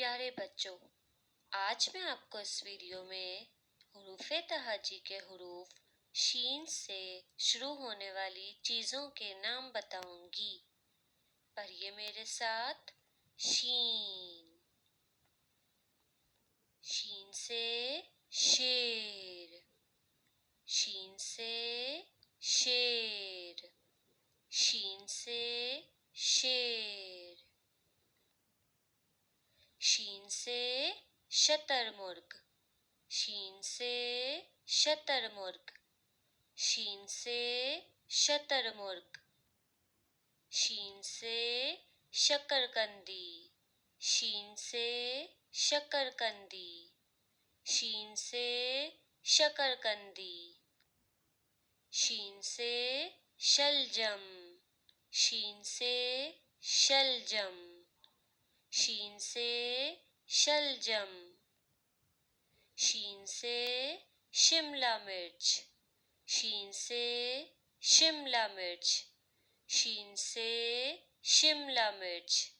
प्यारे बच्चों, आज मैं आपको इस वीडियो में हुरूफ़े तहजी के हुरूफ शीन से शुरू होने वाली चीज़ों के नाम बताऊंगी। पढ़िए मेरे साथ। शीन। शीन से शेर। शीन से शेर। शीन से शेर। शीन से शतरमुर्ग। शीन से शतरमुर्ग। शीन से शतरमुर्ग। शीन से शकरकंदी। शीन से शकरकंदी। शीन से शकरकंदी। शीन से शलजम। शीन से शलजम। शीन से शलजम। शीन से शिमला मिर्च। शीन से शिमला मिर्च। शीन से शिमला मिर्च।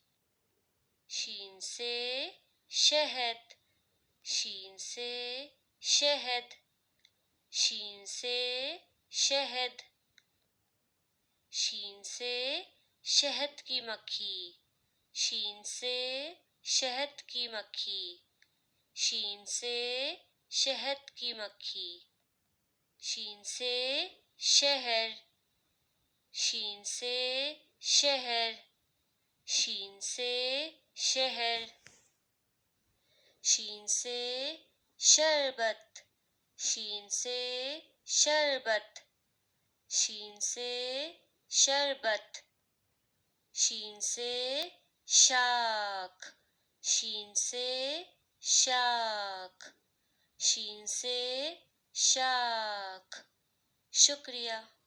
शीन से शहद। शीन से शहद। शीन से शहद। शीन से शहद की मक्खी। शीन से शहद की मक्खी। शीन से शहद की मक्खी। शीन से शहर। शीन से शहर। शीन से शहर। शीन से शरबत। शीन से शरबत। शीन से शरबत। शीन से शाख। शीन से शाख। शीन से शाख। शुक्रिया।